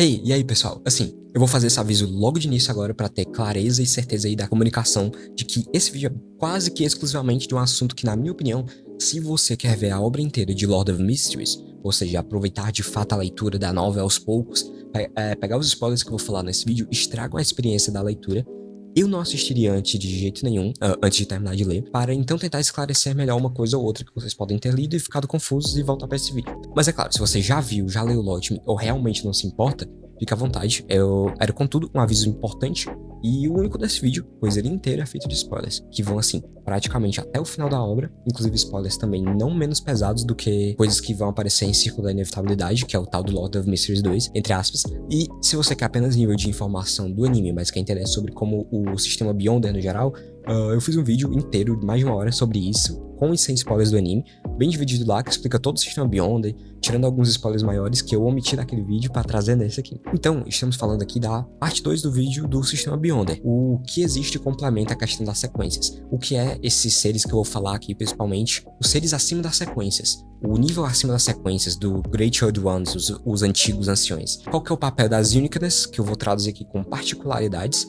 Hey, e aí pessoal, assim, eu vou fazer esse aviso logo de início agora pra ter clareza e certeza aí da comunicação de que esse vídeo é quase que exclusivamente de um assunto que, na minha opinião, se você quer ver a obra inteira de Lord of Mysteries, ou seja, aproveitar de fato a leitura da novela aos poucos, pegar os spoilers que eu vou falar nesse vídeo, estragam a experiência da leitura. Eu não assistiria antes de jeito nenhum, antes de terminar de ler, para então tentar esclarecer melhor uma coisa ou outra que vocês podem ter lido e ficado confusos e voltar para esse vídeo. Mas é claro, se você já viu, já leu o Lorde ou realmente não se importa, fica à vontade. Era contudo um aviso importante e o único desse vídeo, pois ele inteiro é feito de spoilers, que vão assim, praticamente até o final da obra, inclusive spoilers também não menos pesados do que coisas que vão aparecer em Círculo da Inevitabilidade, que é o tal do Lord of Mysteries 2, entre aspas. E se você quer apenas nível de informação do anime, mas quer entender sobre como o sistema Beyonder no geral, eu fiz um vídeo inteiro de mais de 1 hora sobre isso, com e sem spoilers do anime, bem dividido lá, que explica todo o sistema Beyonder, tirando alguns spoilers maiores que eu omiti naquele vídeo para trazer nesse aqui. Então, estamos falando aqui da parte 2 do vídeo do sistema Beyonder, o que existe e complementa a questão das sequências. O que é esses seres que eu vou falar aqui, principalmente, os seres acima das sequências. O nível acima das sequências do Great Old Ones, os antigos anciões. Qual que é o papel das Uniqueness, que eu vou traduzir aqui com particularidades,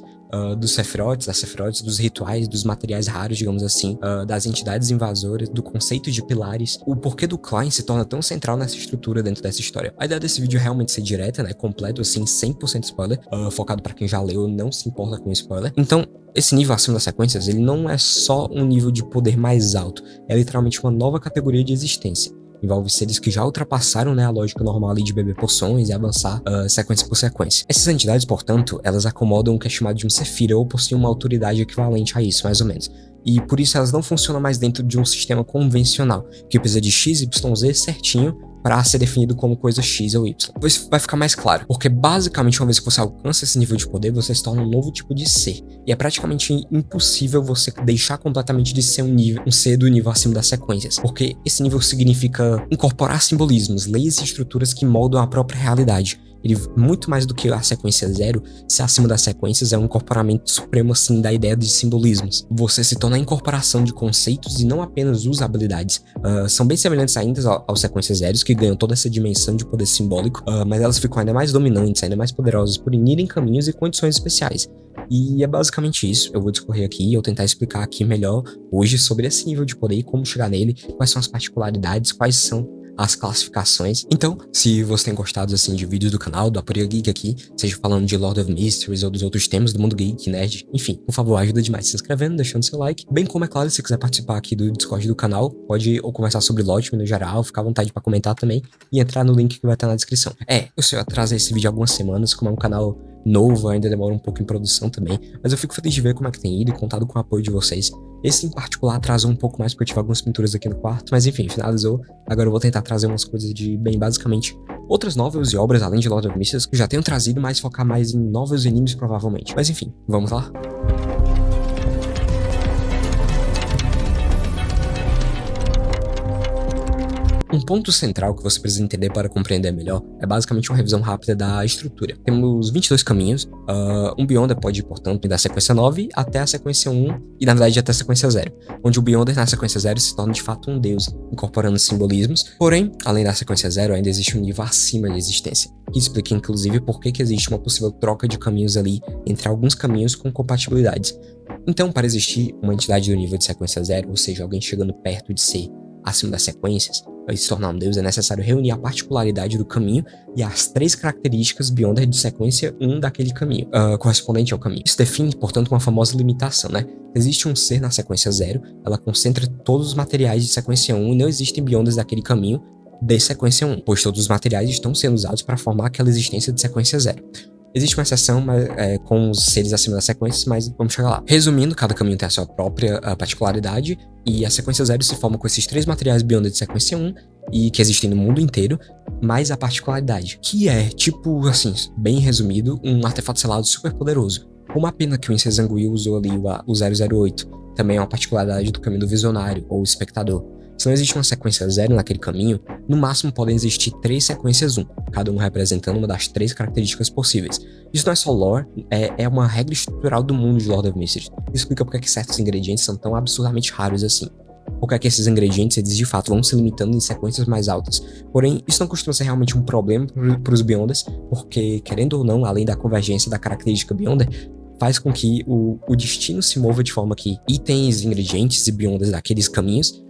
dos Sephiroths, das Sephiroths, dos rituais, dos materiais raros, digamos assim, das entidades invasoras, do conceito de pilares, o porquê do Klein se torna tão central nessa estrutura dentro dessa história. A ideia desse vídeo é realmente ser direta, né, completo, assim, 100% spoiler, focado pra quem já leu, não se importa com spoiler. Então, esse nível acima das sequências, ele não é só um nível de poder mais alto, é literalmente uma nova categoria de existência. Envolve seres que já ultrapassaram, né, a lógica normal ali de beber poções e avançar sequência por sequência. Essas entidades, portanto, elas acomodam o que é chamado de um Sephira ou possuem uma autoridade equivalente a isso, mais ou menos. E por isso elas não funcionam mais dentro de um sistema convencional, que precisa de X, Y, Z certinho para ser definido como coisa X ou Y. Isso vai ficar mais claro, porque basicamente uma vez que você alcança esse nível de poder, você se torna um novo tipo de ser. E é praticamente impossível você deixar completamente de ser um ser do nível acima das sequências, porque esse nível significa incorporar simbolismos, leis e estruturas que moldam a própria realidade. Ele, muito mais do que a sequência 0, ser acima das sequências é um incorporamento supremo assim da ideia de simbolismos. Você se torna a incorporação de conceitos e não apenas usabilidades. São bem semelhantes ainda aos sequências 0, que ganham toda essa dimensão de poder simbólico, mas elas ficam ainda mais dominantes, ainda mais poderosas por unirem caminhos e condições especiais. E é basicamente isso. Eu vou discorrer aqui e eu tentar explicar aqui melhor hoje sobre esse nível de poder e como chegar nele, quais são as particularidades, quais são as classificações. Então, se você tem gostado assim de vídeos do canal, do Aporia Geek aqui, seja falando de Lord of Mysteries ou dos outros temas do mundo geek, nerd, enfim, por favor, ajuda demais se inscrevendo, deixando seu like, bem como, é claro, se quiser participar aqui do Discord do canal, pode ou conversar sobre Lorde no geral, ficar à vontade pra comentar também, e entrar no link que vai estar na descrição. Eu sei, eu atrasei esse vídeo algumas semanas, como é um canal novo, ainda demora um pouco em produção também, mas eu fico feliz de ver como é que tem ido e contado com o apoio de vocês. Esse em particular atrasou um pouco mais porque eu tive algumas pinturas aqui no quarto, mas enfim, finalizou. Agora eu vou tentar trazer umas coisas de, bem, basicamente, outras novelas e obras além de Lord of Mysteries que eu já tenho trazido, mas focar mais em novels e animes provavelmente. Mas enfim, vamos lá? Um ponto central que você precisa entender para compreender melhor é basicamente uma revisão rápida da estrutura. Temos 22 caminhos, um Beyonder pode ir, portanto, da sequência 9 até a sequência 1 e, na verdade, até a sequência 0, onde o Beyonder na sequência 0 se torna de fato um deus, incorporando simbolismos. Porém, além da sequência 0, ainda existe um nível acima de existência, que explica, inclusive, por que existe uma possível troca de caminhos ali entre alguns caminhos com compatibilidades. Então, para existir uma entidade do nível de sequência 0, ou seja, alguém chegando perto de ser acima das sequências, para se tornar um deus, é necessário reunir a particularidade do caminho e as 3 características Beyonder de sequência 1 daquele caminho, correspondente ao caminho. Isso define, portanto, uma famosa limitação, né? Existe um ser na sequência 0, ela concentra todos os materiais de sequência 1 e não existem Beyonders daquele caminho de sequência 1, pois todos os materiais estão sendo usados para formar aquela existência de sequência 0. Existe uma exceção com os seres acima das sequências, mas vamos chegar lá. Resumindo, cada caminho tem a sua própria particularidade, e a sequência 0 se forma com esses 3 materiais Beyonder de sequência 1, e que existem no mundo inteiro, mais a particularidade, que é, tipo, assim, bem resumido, um artefato selado super poderoso. Uma pena que o Incê Zanguil usou ali o 008, também é uma particularidade do caminho do visionário, ou espectador. Se não existe uma sequência 0 naquele caminho, no máximo podem existir 3 sequências 1, cada um representando uma das 3 características possíveis. Isso não é só lore, é uma regra estrutural do mundo de Lord of Mysteries. Isso explica porque que certos ingredientes são tão absurdamente raros assim. porque é que esses ingredientes, eles de fato vão se limitando em sequências mais altas. Porém, isso não costuma ser realmente um problema para os Beyonders, porque, querendo ou não, além da convergência da característica Beyonder, faz com que o destino se mova de forma que itens, ingredientes e Beyonders daqueles caminhos,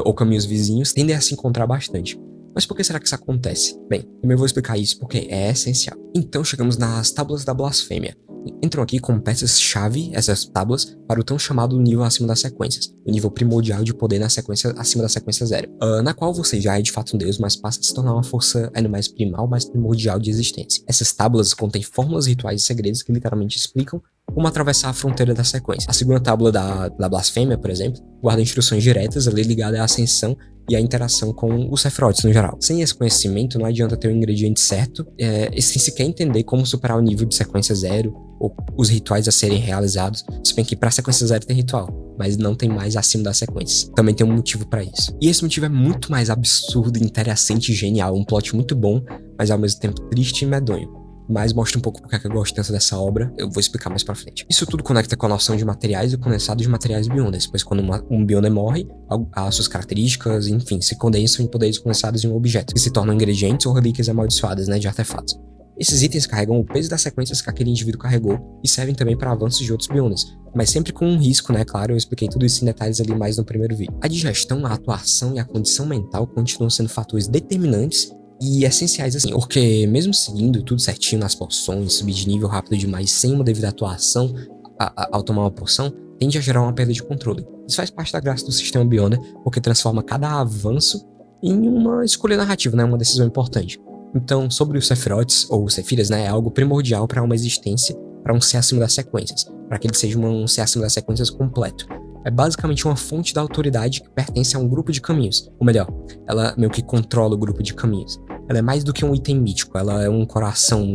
ou caminhos vizinhos, tendem a se encontrar bastante. Mas por que será que isso acontece? Bem, também vou explicar isso porque é essencial. Então chegamos nas Tábuas da Blasfêmia. Entram aqui como peças-chave essas tábuas para o tão chamado nível acima das sequências, o nível primordial de poder na sequência acima da sequência zero, na qual você já é de fato um deus, mas passa a se tornar uma força ainda mais primal, mais primordial de existência. Essas tábuas contêm fórmulas, rituais e segredos que literalmente explicam como atravessar a fronteira da sequência. A segunda tábua da Blasfêmia, por exemplo, guarda instruções diretas ali ligadas à ascensão e a interação com os Sephiroths no geral. Sem esse conhecimento, não adianta ter o ingrediente certo, sem sequer entender como superar o nível de sequência zero, ou os rituais a serem realizados, se bem que pra sequência zero tem ritual, mas não tem mais acima das sequências. Também tem um motivo pra isso. E esse motivo é muito mais absurdo, interessante e genial, um plot muito bom, mas ao mesmo tempo triste e medonho. Mas mostra um pouco porque eu gosto tanto dessa obra, eu vou explicar mais pra frente. Isso tudo conecta com a noção de materiais e o condensado de materiais Beyonders, pois quando um Beyonder morre, as suas características, enfim, se condensam em poderes condensados em um objeto, que se tornam ingredientes ou relíquias amaldiçoadas, de artefatos. Esses itens carregam o peso das sequências que aquele indivíduo carregou e servem também para avanços de outros Beyonders, mas sempre com um risco, claro, eu expliquei tudo isso em detalhes ali mais no primeiro vídeo. A digestão, a atuação e a condição mental continuam sendo fatores determinantes e essenciais assim, porque mesmo seguindo tudo certinho nas poções, subir de nível rápido demais sem uma devida atuação ao tomar uma poção, tende a gerar uma perda de controle. Isso faz parte da graça do sistema Beyonder, porque transforma cada avanço em uma escolha narrativa, uma decisão importante. Então, sobre os Sephiroths, ou Sephiras, é algo primordial para uma existência, para um ser acima das sequências, para que ele seja um ser acima das sequências completo. É basicamente uma fonte da autoridade que pertence a um grupo de caminhos. Ou melhor, ela meio que controla o grupo de caminhos. Ela é mais do que um item mítico, ela é um coração,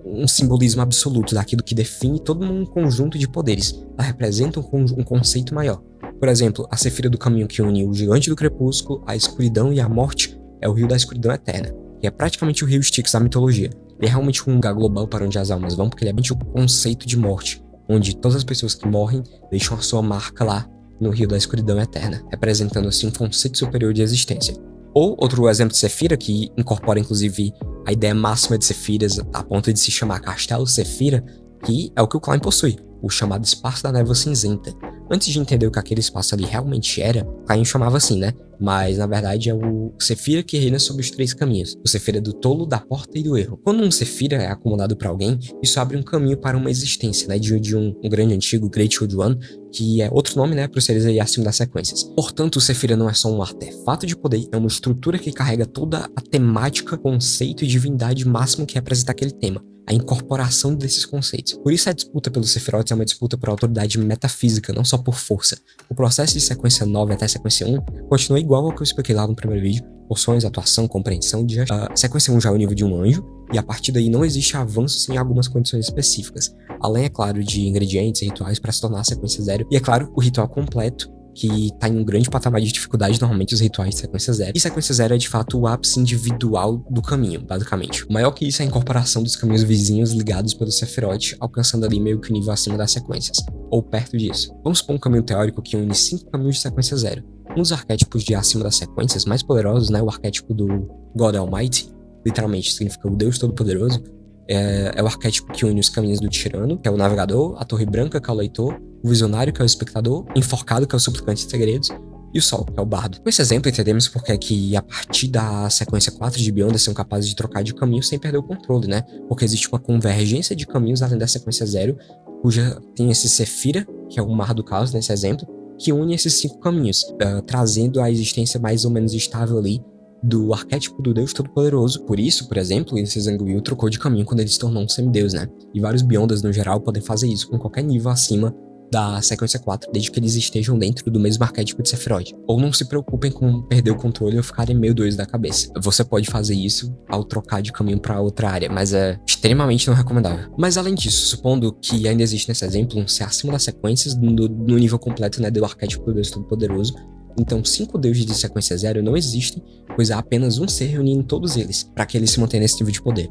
um simbolismo absoluto daquilo que define todo um conjunto de poderes. Ela representa um conceito maior. Por exemplo, a Sefira do caminho que une o Gigante do Crepúsculo, a escuridão e a morte é o Rio da Escuridão Eterna, que é praticamente o rio Styx da mitologia. Ele é realmente um lugar global para onde as almas vão, porque ele é realmente o conceito de morte, onde todas as pessoas que morrem deixam a sua marca lá no Rio da Escuridão Eterna, representando assim um conceito superior de existência. Ou outro exemplo de Sefira, que incorpora inclusive a ideia máxima de Sephiras, a ponto de se chamar Castelo Sefira, que é o que o Klein possui, o chamado Espaço da Névoa Cinzenta. Antes de entender o que aquele espaço ali realmente era, Klein chamava assim, mas na verdade é o Sefira que reina sobre os três caminhos, o Sefira do tolo, da porta e do erro. Quando um Sefira é acomodado para alguém, isso abre um caminho para uma existência, de um grande antigo Great Old One, que é outro nome, para os seres aí acima das sequências. Portanto, o Sefira não é só um artefato de poder, é uma estrutura que carrega toda a temática, conceito e divindade máximo que representa aquele tema, a incorporação desses conceitos. Por isso a disputa pelos Sephiroths é uma disputa por autoridade metafísica, não só por força. O processo de sequência 9 até sequência 1 continua igual ao que eu expliquei lá no primeiro vídeo, poções, atuação, compreensão, digestão. Sequência 1 já é o nível de um anjo, e a partir daí não existe avanço sem algumas condições específicas, além, é claro, de ingredientes e rituais para se tornar a sequência 0, e é claro, o ritual completo, que tá em um grande patamar de dificuldade, normalmente os rituais de sequência 0. E sequência 0 é de fato o ápice individual do caminho, basicamente. O maior que isso é a incorporação dos caminhos vizinhos ligados pelo Sephiroth, alcançando ali meio que o nível acima das sequências, ou perto disso. Vamos supor um caminho teórico que une 5 caminhos de sequência 0. Um dos arquétipos de acima das sequências mais poderosos, o arquétipo do God Almighty, literalmente significa o Deus Todo-Poderoso, é o arquétipo que une os caminhos do tirano, que é o navegador, a torre branca, que é o leitor, o visionário, que é o espectador, o enforcado, que é o suplicante de segredos, e o sol, que é o bardo. Com esse exemplo, entendemos porque é que a partir da sequência 4 de Beyonder são capazes de trocar de caminho sem perder o controle, Porque existe uma convergência de caminhos além da sequência 0, cuja tem esse Sefira, que é o mar do caos nesse exemplo, que une esses 5 caminhos, trazendo a existência mais ou menos estável ali do arquétipo do Deus Todo-Poderoso. Por isso, por exemplo, esse Zanguil trocou de caminho quando ele se tornou um semideus, E vários Beyonders no geral podem fazer isso com qualquer nível acima da sequência 4, desde que eles estejam dentro do mesmo arquétipo de Sephiroth. Ou não se preocupem com perder o controle ou ficarem meio doidos da cabeça. Você pode fazer isso ao trocar de caminho para outra área, mas é extremamente não recomendável. Mas além disso, supondo que ainda existe nesse exemplo um ser acima das sequências no nível completo, do arquétipo do Deus Todo-Poderoso, então 5 deuses de sequência 0 não existem, pois há apenas um ser reunindo todos eles, para que ele se mantenha nesse nível de poder.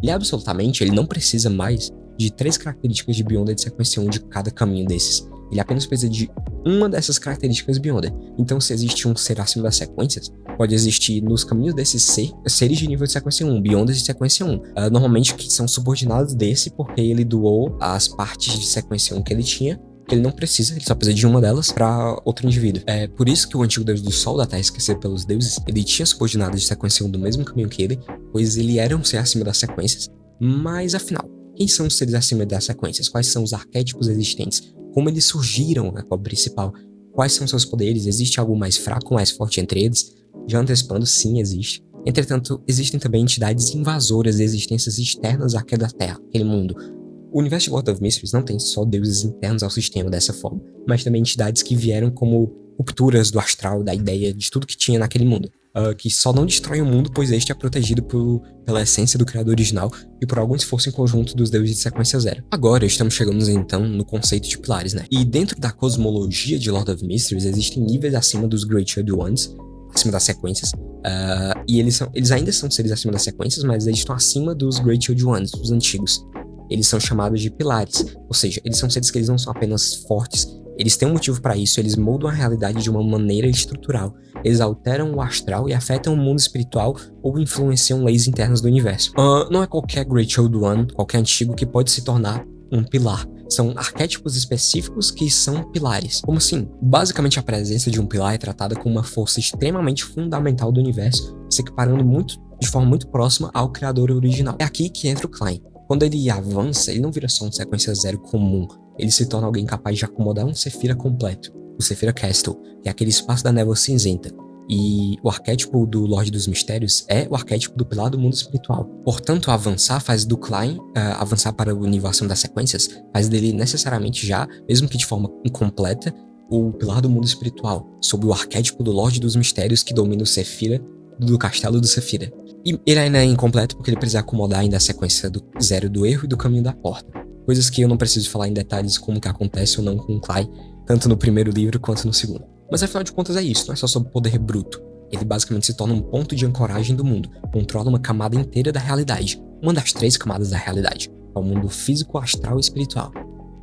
E absolutamente, ele não precisa mais de 3 características de Beyonder de sequência 1 de cada caminho desses. Ele apenas precisa de uma dessas características Beyonder. Então, se existe um ser acima das sequências, pode existir nos caminhos desses seres de nível de sequência 1, Beyonders de sequência 1. Normalmente que são subordinados desse, porque ele doou as partes de sequência 1 que ele tinha, que ele não precisa, ele só precisa de uma delas para outro indivíduo. É por isso que o antigo deus do sol, da terra esquecido pelos deuses, ele tinha subordinados de sequência 1 do mesmo caminho que ele, pois ele era um ser acima das sequências. Mas afinal, quem são os seres acima das sequências? Quais são os arquétipos existentes? Como eles surgiram na obra principal? Quais são seus poderes? Existe algo mais fraco ou mais forte entre eles? Já antecipando, sim, existe. Entretanto, existem também entidades invasoras de existências externas àquela terra, aquele mundo. O universo de Lord of Mysteries não tem só deuses internos ao sistema dessa forma, mas também entidades que vieram como rupturas do astral, da ideia de tudo que tinha naquele mundo. Que só não destrói o mundo, pois este é protegido pela essência do criador original e por algum esforço em conjunto dos deuses de sequência zero. Agora estamos chegando então no conceito de pilares, né? E dentro da cosmologia de Lord of Mysteries existem níveis acima dos Great Old Ones, acima das sequências, e eles ainda são seres acima das sequências, mas eles estão acima dos Great Old Ones, dos antigos. Eles são chamados de pilares, ou seja, eles são seres que eles não são apenas fortes, eles têm um motivo para isso, eles moldam a realidade de uma maneira estrutural, eles alteram o astral e afetam o mundo espiritual ou influenciam leis internas do universo. Não é qualquer Great Old One, qualquer antigo que pode se tornar um pilar. São arquétipos específicos que são pilares. Como assim? Basicamente a presença de um pilar é tratada como uma força extremamente fundamental do universo, se equiparando de forma muito próxima ao criador original. É aqui que entra o Klein. Quando ele avança, ele não vira só um sequência zero comum, ele se torna alguém capaz de acomodar um Sephira completo, o Sephira Castle, que é aquele espaço da névoa cinzenta. E o arquétipo do Lorde dos Mistérios é o arquétipo do pilar do mundo espiritual. Portanto, avançar faz do Klein, avançar para o nível acima das sequências, faz dele necessariamente já, mesmo que de forma incompleta, o pilar do mundo espiritual, sob o arquétipo do Lorde dos Mistérios que domina o Sephira, do castelo do Sephira. E ele ainda é incompleto porque ele precisa acomodar ainda a sequência do zero do erro e do caminho da porta. Coisas que eu não preciso falar em detalhes como que acontece ou não com o Klein, tanto no primeiro livro quanto no segundo. Mas afinal de contas é isso, não é só sobre poder bruto. Ele basicamente se torna um ponto de ancoragem do mundo, controla uma camada inteira da realidade, uma das 3 camadas da realidade, é o mundo físico, astral e espiritual.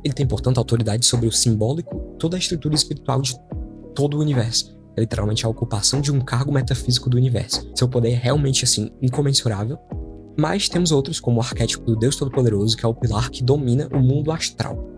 Ele tem, portanto, autoridade sobre o simbólico, toda a estrutura espiritual de todo o universo. É literalmente a ocupação de um cargo metafísico do universo. Seu poder é realmente, assim, incomensurável. Mas temos outros, como o arquétipo do Deus Todo-Poderoso, que é o pilar que domina o mundo astral.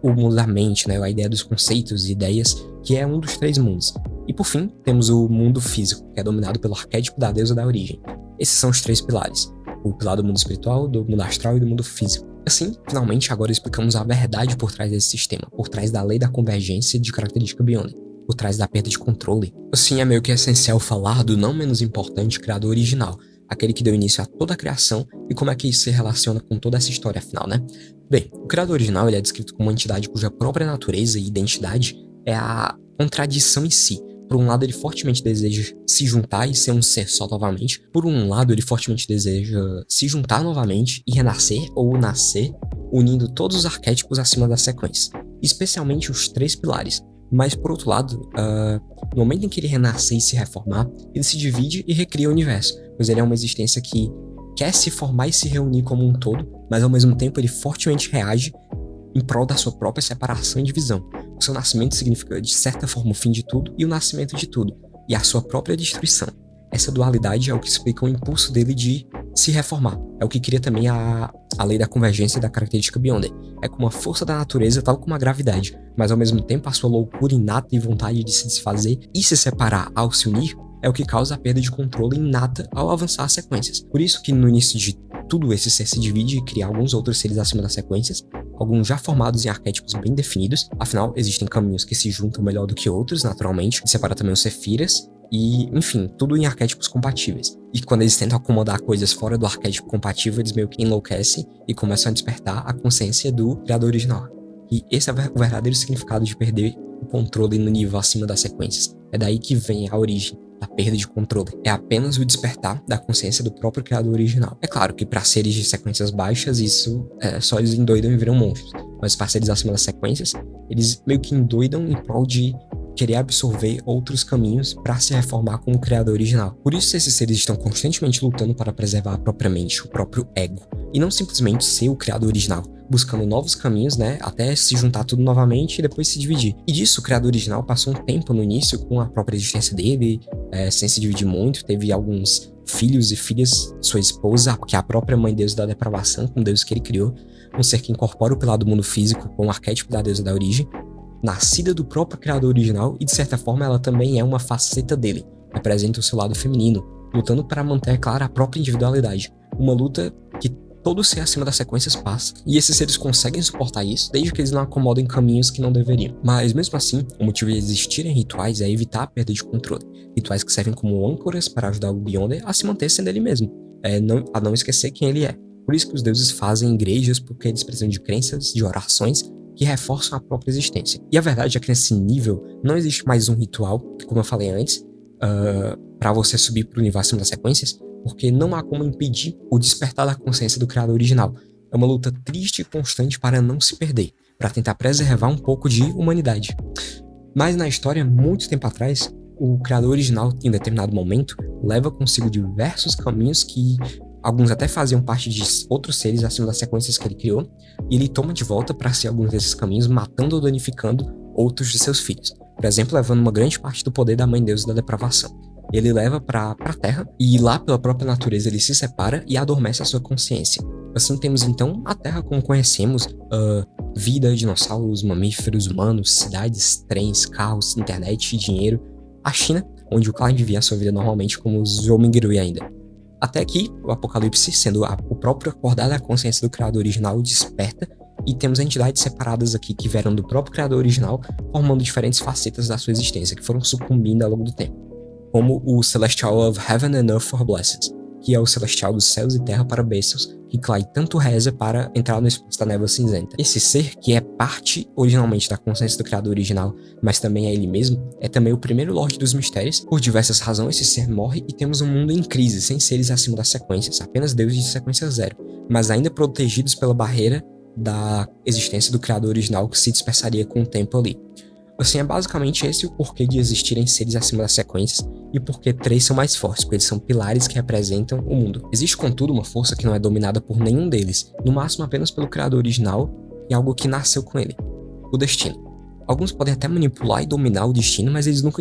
O mundo da mente, né? A ideia dos conceitos e ideias, que é um dos 3 mundos. E por fim, temos o mundo físico, que é dominado pelo arquétipo da deusa da origem. Esses são os 3 pilares. O pilar do mundo espiritual, do mundo astral e do mundo físico. Assim, finalmente, agora explicamos a verdade por trás desse sistema, por trás da lei da convergência de característica Beyonder, por trás da perda de controle. Assim, é meio que essencial falar do não menos importante criador original, aquele que deu início a toda a criação e como é que isso se relaciona com toda essa história afinal, né? Bem, o criador original ele é descrito como uma entidade cuja própria natureza e identidade é a contradição em si. Por um lado, ele fortemente deseja se juntar e ser um ser só novamente. Por um lado, ele fortemente deseja se juntar novamente e renascer ou nascer, unindo todos os arquétipos acima da sequência, especialmente os 3 pilares. Mas, por outro lado, no momento em que ele renascer e se reformar, ele se divide e recria o universo, pois ele é uma existência que quer se formar e se reunir como um todo, mas ao mesmo tempo ele fortemente reage em prol da sua própria separação e divisão. O seu nascimento significa, de certa forma, o fim de tudo e o nascimento de tudo, e a sua própria destruição. Essa dualidade é o que explica o impulso dele de se reformar. É o que cria também a lei da convergência da característica Beyonder. É como a força da natureza, tal como a gravidade, mas ao mesmo tempo a sua loucura inata e vontade de se desfazer e se separar ao se unir é o que causa a perda de controle inata ao avançar as sequências. Por isso que no início de tudo esse ser se divide e cria alguns outros seres acima das sequências, alguns já formados em arquétipos bem definidos, afinal existem caminhos que se juntam melhor do que outros, naturalmente, e separa também os Sephiras, e, enfim, tudo em arquétipos compatíveis. E quando eles tentam acomodar coisas fora do arquétipo compatível, eles meio que enlouquecem e começam a despertar a consciência do criador original. E esse é o verdadeiro significado de perder o controle no nível acima das sequências. É daí que vem a origem da perda de controle. É apenas o despertar da consciência do próprio criador original. É claro que para seres de sequências baixas, isso só eles endoidam e viram monstros. Mas para seres acima das sequências, eles meio que endoidam em prol de querer absorver outros caminhos para se reformar como criador original. Por isso esses seres estão constantemente lutando para preservar a própria mente, o próprio ego, e não simplesmente ser o criador original, buscando novos caminhos, né, até se juntar tudo novamente e depois se dividir. E disso, o criador original passou um tempo no início com a própria existência dele, sem se dividir muito, teve alguns filhos e filhas, sua esposa, que é a própria mãe Deus da depravação, com Deus que ele criou, um ser que incorpora o pilar do mundo físico com o arquétipo da deusa da origem, nascida do próprio criador original, e de certa forma ela também é uma faceta dele, representa o seu lado feminino, lutando para manter, claro, a própria individualidade, uma luta que todo ser acima das sequências passa, e esses seres conseguem suportar isso, desde que eles não acomodem caminhos que não deveriam. Mas mesmo assim, o motivo de existirem rituais é evitar a perda de controle, rituais que servem como âncoras para ajudar o Beyonder a se manter sendo ele mesmo, a não esquecer quem ele é. Por isso que os deuses fazem igrejas, porque eles precisam de crenças, de orações, que reforçam a própria existência. E a verdade é que nesse nível não existe mais um ritual, como eu falei antes, para você subir para o nível acima das sequências, porque não há como impedir o despertar da consciência do criador original. É uma luta triste e constante para não se perder, para tentar preservar um pouco de humanidade. Mas na história, muito tempo atrás, o criador original, em determinado momento, leva consigo diversos caminhos que alguns até faziam parte de outros seres acima das sequências que ele criou, e ele toma de volta para si alguns desses caminhos, matando ou danificando outros de seus filhos. Por exemplo, levando uma grande parte do poder da mãe deusa da depravação. Ele leva para a Terra, e lá pela própria natureza ele se separa e adormece a sua consciência. Assim temos então a Terra como conhecemos, vida, dinossauros, mamíferos, humanos, cidades, trens, carros, internet, dinheiro. A China, onde o Klein vivia a sua vida normalmente como os Zomingerui ainda. Até que o Apocalipse, sendo o próprio acordar da consciência do criador original, desperta, e temos entidades separadas aqui que vieram do próprio criador original, formando diferentes facetas da sua existência, que foram sucumbindo ao longo do tempo. Como o Celestial of Heaven and Earth for Blessings, que é o celestial dos céus e terra para bênçãos, que Clay tanto reza para entrar no espaço da névoa cinzenta. Esse ser, que é parte originalmente da consciência do criador original, mas também é ele mesmo, é também o primeiro Lorde dos Mistérios. Por diversas razões, esse ser morre e temos um mundo em crise, sem seres acima das sequências, apenas deuses de sequência zero, mas ainda protegidos pela barreira da existência do criador original que se dispersaria com o tempo ali. Assim, é basicamente esse o porquê de existirem seres acima das sequências e porque três são mais fortes, porque eles são pilares que representam o mundo. Existe, contudo, uma força que não é dominada por nenhum deles, no máximo apenas pelo criador original e algo que nasceu com ele, o destino. Alguns podem até manipular e dominar o destino, mas eles nunca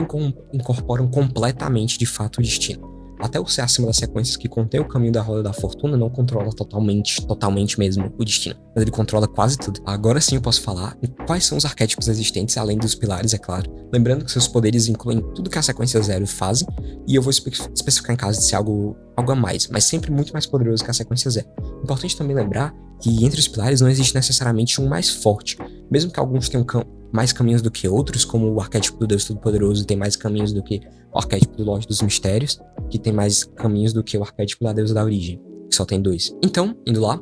incorporam completamente de fato o destino. Até o ser acima das sequências que contém o caminho da roda da fortuna não controla totalmente mesmo o destino, mas ele controla quase tudo. Agora sim eu posso falar em quais são os arquétipos existentes, além dos pilares, é claro. Lembrando que seus poderes incluem tudo que a sequência zero fazem, e eu vou especificar em caso de ser algo a mais, mas sempre muito mais poderoso que a sequência zero. Importante também lembrar que entre os pilares não existe necessariamente um mais forte, mesmo que alguns tenham mais caminhos do que outros, como o arquétipo do Deus Todo-Poderoso tem mais caminhos do que o arquétipo do Lorde dos Mistérios, que tem mais caminhos do que o arquétipo da Deusa da Origem, que só tem 2. Então, indo lá,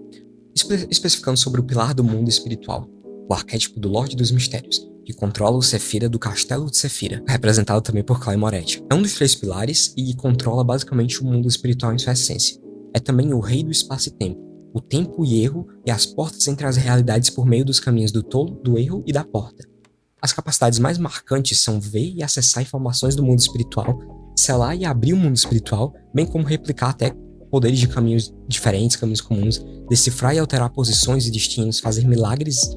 especificando sobre o pilar do mundo espiritual, o arquétipo do Lorde dos Mistérios, que controla o Sephira do Castelo de Sephira, representado também por Clay Moretti. É um dos 3 pilares e controla basicamente o mundo espiritual em sua essência. É também o rei do espaço e tempo, o tempo e erro e as portas entre as realidades por meio dos caminhos do tolo, do erro e da porta. As capacidades mais marcantes são ver e acessar informações do mundo espiritual, selar e abrir o mundo espiritual, bem como replicar até poderes de caminhos diferentes, caminhos comuns, decifrar e alterar posições e destinos, fazer milagres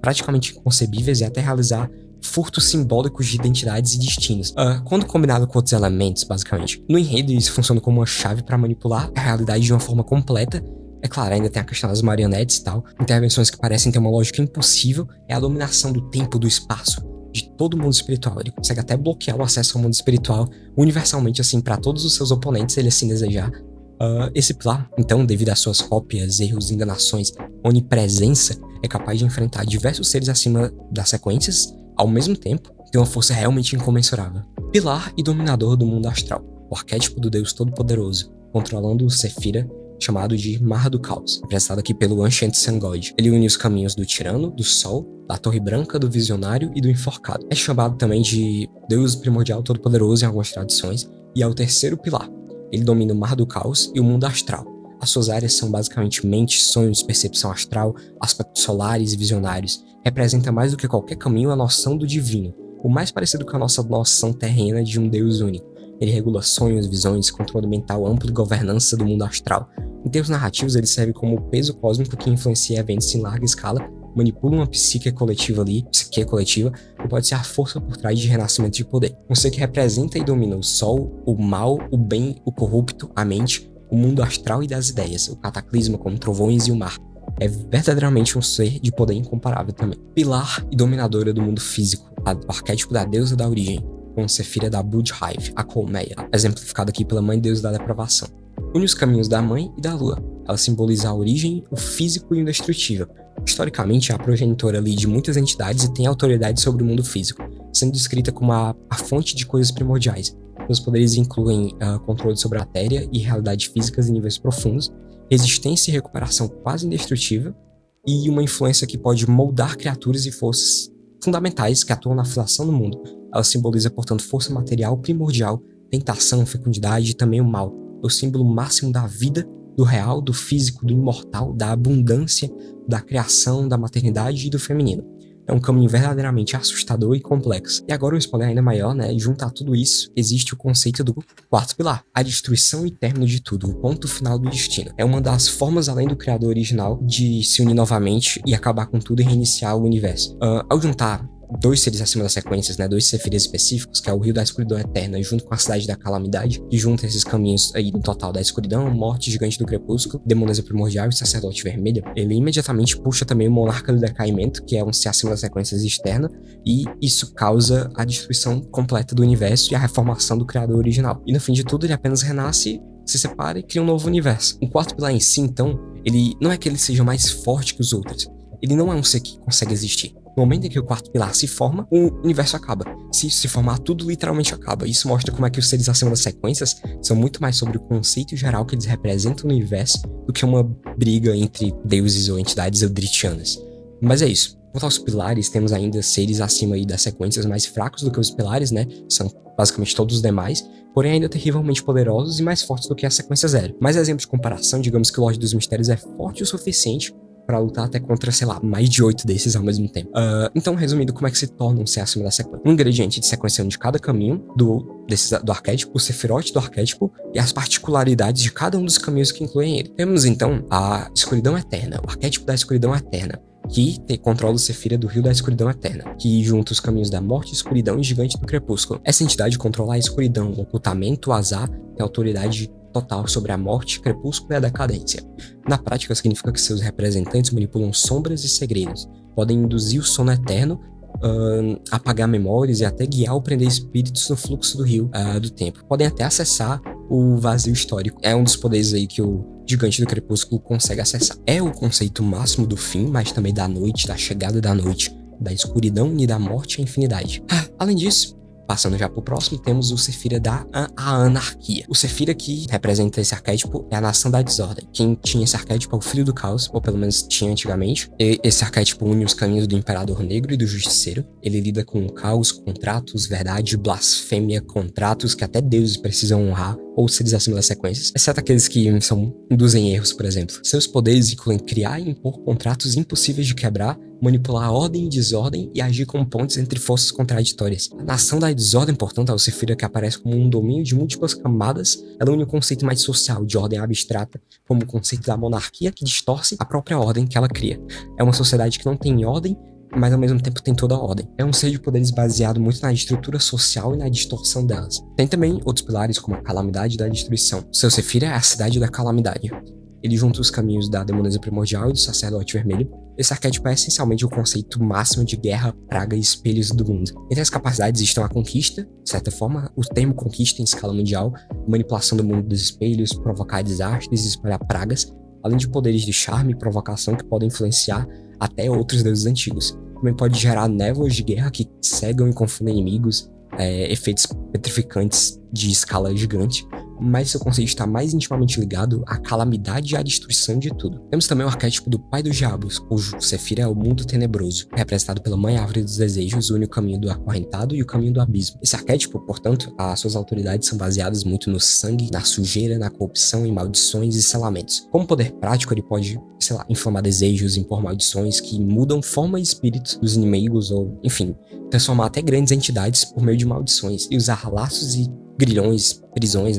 praticamente inconcebíveis e até realizar furtos simbólicos de identidades e destinos, quando combinado com outros elementos, basicamente. No enredo, isso funciona como uma chave para manipular a realidade de uma forma completa. É claro, ainda tem a questão das marionetes e tal, intervenções que parecem ter uma lógica impossível, é a dominação do tempo, do espaço, de todo o mundo espiritual. Ele consegue até bloquear o acesso ao mundo espiritual universalmente, assim, para todos os seus oponentes, se ele assim desejar. Esse pilar, então, devido às suas cópias, erros, enganações, onipresença, é capaz de enfrentar diversos seres acima das sequências, ao mesmo tempo, tem uma força realmente incomensurável. Pilar e dominador do mundo astral, o arquétipo do Deus Todo-Poderoso, controlando o Sephira, chamado de Mar do Caos, representado aqui pelo Ancient Sun God. Ele une os caminhos do tirano, do sol, da torre branca, do visionário e do enforcado. É chamado também de Deus primordial todo-poderoso em algumas tradições, e é o terceiro pilar. Ele domina o Mar do Caos e o mundo astral. As suas áreas são basicamente mente, sonhos, percepção astral, aspectos solares e visionários. Representa mais do que qualquer caminho a noção do divino, o mais parecido com a nossa noção terrena de um Deus único. Ele regula sonhos, visões, controle mental amplo e governança do mundo astral. Em termos narrativos, ele serve como o peso cósmico que influencia eventos em larga escala, manipula uma psique coletiva, e pode ser a força por trás de renascimento de poder. Um ser que representa e domina o sol, o mal, o bem, o corrupto, a mente, o mundo astral e das ideias, o cataclisma como trovões e o mar. É verdadeiramente um ser de poder incomparável também. Pilar e dominadora do mundo físico, o arquétipo da deusa da origem, com Sefira da Blood Hive, a colmeia, exemplificado aqui pela mãe deusa da depravação. Une os caminhos da mãe e da lua. Ela simboliza a origem, o físico e o indestrutível. Historicamente, é a progenitora ali de muitas entidades e tem autoridade sobre o mundo físico, sendo descrita como a fonte de coisas primordiais. Seus poderes incluem controle sobre a matéria e realidade físicas em níveis profundos, resistência e recuperação quase indestrutível, e uma influência que pode moldar criaturas e forças fundamentais que atuam na fundação do mundo. Ela simboliza, portanto, força material primordial, tentação, fecundidade e também o mal. É o símbolo máximo da vida, do real, do físico, do imortal, da abundância, da criação, da maternidade e do feminino. É um caminho verdadeiramente assustador e complexo. E agora um spoiler ainda maior, né? Junto a tudo isso, existe o conceito do quarto pilar, a destruição e término de tudo, o ponto final do destino. É uma das formas, além do criador original, de se unir novamente e acabar com tudo e reiniciar o universo. Ao juntar dois seres acima das sequências, né, dois Sefiras específicos, que é o Rio da Escuridão Eterna, junto com a Cidade da Calamidade, que junta esses caminhos aí no total da Escuridão, Morte, Gigante do Crepúsculo, Demonesa Primordial e Sacerdote Vermelho. Ele imediatamente puxa também o Monarca do Decaimento, que é um ser acima das sequências externa, e isso causa a destruição completa do universo e a reformação do criador original. E no fim de tudo, ele apenas renasce, se separa e cria um novo universo. O quarto pilar em si, então, ele não é que ele seja mais forte que os outros. Ele não é um ser que consegue existir. No momento em que o quarto pilar se forma, o universo acaba. Se isso se formar, tudo literalmente acaba. Isso mostra como é que os seres acima das sequências são muito mais sobre o conceito geral que eles representam no universo do que uma briga entre deuses ou entidades eldritchianas. Mas é isso. Quanto aos pilares, temos ainda seres acima aí das sequências mais fracos do que os pilares, né? São basicamente todos os demais, porém ainda terrivelmente poderosos e mais fortes do que a sequência zero. Mais exemplo de comparação, digamos que o Lorde dos Mistérios é forte o suficiente pra lutar até contra, sei lá, mais de 8 desses ao mesmo tempo. Então, resumindo, como é que se torna um ser acima da sequência? Um ingrediente de sequenciação de cada caminho do arquétipo, o Sephiroth do arquétipo e as particularidades de cada um dos caminhos que incluem ele. Temos, então, a Escuridão Eterna, o arquétipo da Escuridão Eterna, que controla o Sefira do Rio da Escuridão Eterna, que junta os caminhos da Morte, Escuridão e Gigante do Crepúsculo. Essa entidade controla a escuridão, o ocultamento, o azar, tem autoridade total sobre a morte, crepúsculo e a decadência. Na prática, significa que seus representantes manipulam sombras e segredos, podem induzir o sono eterno, apagar memórias e até guiar ou prender espíritos no fluxo do rio do tempo. Podem até acessar o vazio histórico. É um dos poderes aí que o Gigante do Crepúsculo consegue acessar. É o conceito máximo do fim, mas também da noite, da chegada da noite, da escuridão e da morte à infinidade. Além disso, passando já pro próximo, temos o Sefira da Anarquia. O Sefira que representa esse arquétipo é a nação da desordem. Quem tinha esse arquétipo é o Filho do Caos, ou pelo menos tinha antigamente. Esse arquétipo une os caminhos do Imperador Negro e do Justiceiro. Ele lida com o caos, contratos, verdade, blasfêmia, contratos que até deuses precisam honrar, ou seres acima das sequências, exceto aqueles que induzem erros, por exemplo. Seus poderes incluem criar e impor contratos impossíveis de quebrar, manipular a ordem e desordem e agir como pontes entre forças contraditórias. A nação da desordem, portanto, é o Sefira que aparece como um domínio de múltiplas camadas. Ela une o conceito mais social de ordem abstrata como o conceito da monarquia, que distorce a própria ordem que ela cria. É uma sociedade que não tem ordem, mas ao mesmo tempo tem toda a ordem. É um ser de poderes baseado muito na estrutura social e na distorção delas. Tem também outros pilares como a calamidade da destruição. Seu Sefira é a cidade da calamidade. Ele junta os caminhos da Demonesa Primordial e do Sacerdote Vermelho. Esse arquétipo é essencialmente o conceito máximo de guerra, praga e espelhos do mundo. Entre as capacidades estão a conquista, de certa forma, o termo conquista em escala mundial, manipulação do mundo dos espelhos, provocar desastres e espalhar pragas, além de poderes de charme e provocação que podem influenciar até outros deuses antigos. Também pode gerar névoas de guerra que cegam e confundem inimigos, efeitos petrificantes de escala gigante, mas seu conceito está mais intimamente ligado à calamidade e à destruição de tudo. Temos também o arquétipo do Pai dos Diabos, cujo Sefira é o mundo tenebroso, representado pela Mãe Árvore dos Desejos, une o caminho do acorrentado e o caminho do abismo. Esse arquétipo, portanto, as suas autoridades são baseadas muito no sangue, na sujeira, na corrupção, em maldições e selamentos. Como poder prático, ele pode, inflamar desejos, impor maldições que mudam forma e espírito dos inimigos ou, enfim, transformar até grandes entidades por meio de maldições e usar laços e grilhões, prisões,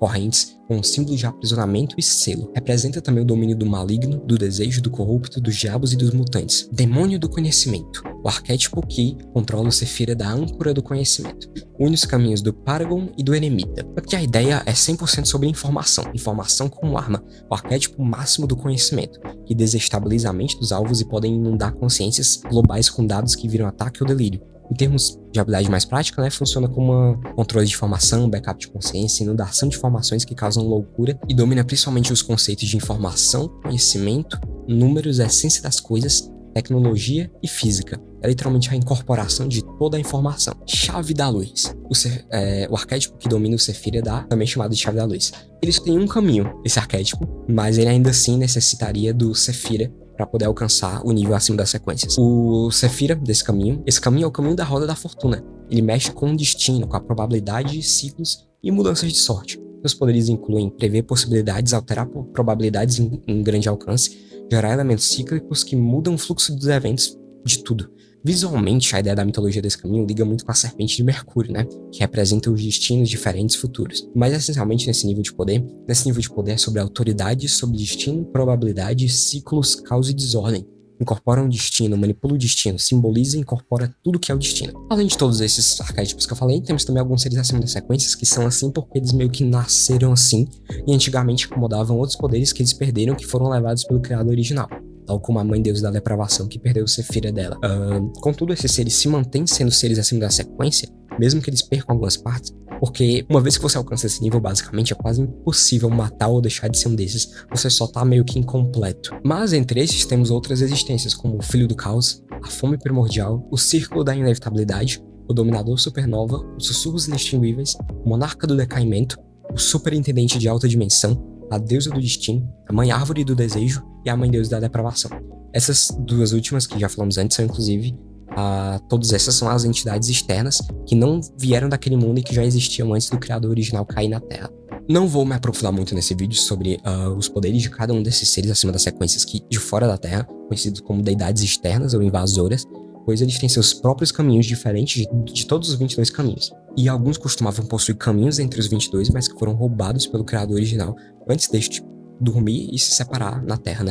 correntes com símbolos de aprisionamento e selo. Representa também o domínio do maligno, do desejo, do corrupto, dos diabos e dos mutantes. Demônio do conhecimento. O arquétipo que controla o Sephira da âncora do conhecimento. Une os caminhos do Paragon e do Eremita. Aqui a ideia é 100% sobre informação. Informação como arma. O arquétipo máximo do conhecimento, que desestabiliza a mente dos alvos e podem inundar consciências globais com dados que viram ataque ou delírio. Em termos de habilidade mais prática, funciona como um controle de informação, backup de consciência, inundação de informações que causam loucura e domina principalmente os conceitos de informação, conhecimento, números, essência das coisas, tecnologia e física. É literalmente a incorporação de toda a informação. Chave da Luz. O arquétipo que domina o Sephira também chamado de Chave da Luz. Eles têm um caminho, esse arquétipo, mas ele ainda assim necessitaria do Sephira para poder alcançar o nível acima das sequências. O Sephira desse caminho, esse caminho é o caminho da roda da fortuna. Ele mexe com o destino, com a probabilidade, ciclos e mudanças de sorte. Seus poderes incluem prever possibilidades, alterar probabilidades em grande alcance, gerar elementos cíclicos que mudam o fluxo dos eventos de tudo. Visualmente, a ideia da mitologia desse caminho liga muito com a serpente de Mercúrio, que representa os destinos diferentes futuros. Mas essencialmente nesse nível de poder é sobre autoridade, sobre destino, probabilidade, ciclos, causa e desordem. Incorpora um destino, manipula o destino, simboliza e incorpora tudo que é o destino. Além de todos esses arquétipos que eu falei, temos também alguns seres acima das sequências que são assim porque eles meio que nasceram assim e antigamente acomodavam outros poderes que eles perderam que foram levados pelo criador original. Tal como a mãe deus da depravação que perdeu o Sephira dela. Contudo, esses seres se mantêm sendo seres acima da sequência, mesmo que eles percam algumas partes, porque uma vez que você alcança esse nível, basicamente é quase impossível matar ou deixar de ser um desses, você só tá meio que incompleto. Mas entre esses temos outras existências, como o Filho do Caos, a Fome Primordial, o Círculo da Inevitabilidade, o Dominador Supernova, os Sussurros Inextinguíveis, o Monarca do Decaimento, o Superintendente de Alta Dimensão, a Deusa do Destino, a Mãe Árvore do Desejo e a Mãe Deus da Depravação. Essas duas últimas que já falamos antes são inclusive todas essas são as entidades externas que não vieram daquele mundo e que já existiam antes do criador original cair na Terra. Não vou me aprofundar muito nesse vídeo sobre os poderes de cada um desses seres acima das sequências que de fora da Terra, conhecidos como deidades externas ou invasoras, pois eles têm seus próprios caminhos diferentes de todos os 22 caminhos. E alguns costumavam possuir caminhos entre os 22, mas que foram roubados pelo criador original antes deste dormir e se separar na Terra,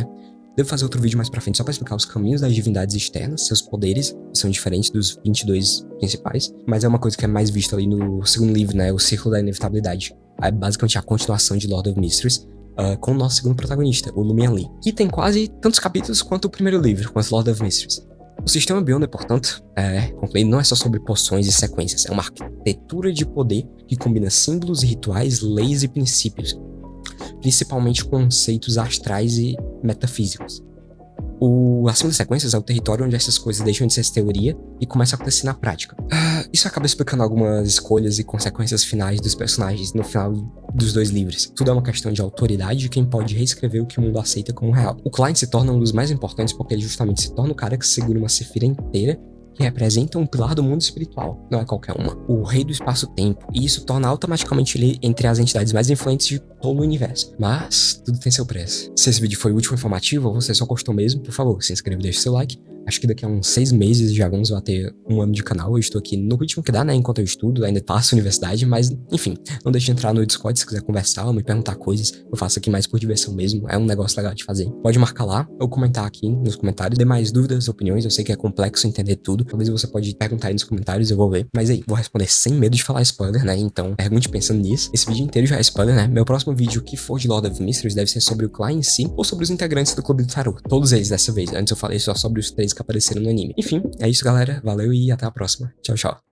Devo fazer outro vídeo mais pra frente só pra explicar os caminhos das divindades externas, seus poderes, que são diferentes dos 22 principais, mas é uma coisa que é mais vista ali no segundo livro, o Círculo da Inevitabilidade. É basicamente a continuação de Lord of Mysteries, com o nosso segundo protagonista, o Lumion Lee, que tem quase tantos capítulos quanto o primeiro livro, quanto Lord of Mysteries. O sistema Beyonder, portanto, concluindo, não é só sobre poções e sequências, é uma arquitetura de poder que combina símbolos, rituais, leis e princípios, principalmente conceitos astrais e metafísicos. O acima das sequências é o território onde essas coisas deixam de ser teoria e começam a acontecer na prática. Isso acaba explicando algumas escolhas e consequências finais dos personagens no final dos dois livros. Tudo é uma questão de autoridade de quem pode reescrever o que o mundo aceita como real. O Klein se torna um dos mais importantes porque ele justamente se torna o cara que segura uma Sephira inteira que representa um pilar do mundo espiritual, não é qualquer uma. O rei do espaço-tempo, e isso torna automaticamente ele entre as entidades mais influentes de todo o universo. Mas tudo tem seu preço. Se esse vídeo foi útil ou informativo, ou você só gostou mesmo, por favor, se inscreva e deixe seu like. Acho que daqui a uns 6 meses já vamos bater 1 ano de canal. Eu estou aqui no ritmo que dá, enquanto eu estudo, ainda faço universidade, mas enfim, não deixe de entrar no Discord se quiser conversar ou me perguntar coisas. Eu faço aqui mais por diversão mesmo, é um negócio legal de fazer. Pode marcar lá ou comentar aqui nos comentários, dê mais dúvidas, opiniões. Eu sei que é complexo entender tudo, talvez você pode perguntar aí nos comentários, eu vou ver. Mas aí, vou responder sem medo de falar spoiler, então pergunte pensando nisso. Esse vídeo inteiro já é spoiler, Meu próximo vídeo, que for de Lord of Mysteries, deve ser sobre o Klein em si ou sobre os integrantes do Clube do Tarot. Todos eles dessa vez, antes eu falei só sobre os 3 que apareceram no anime. Enfim, é isso, galera. Valeu e até a próxima. Tchau, tchau.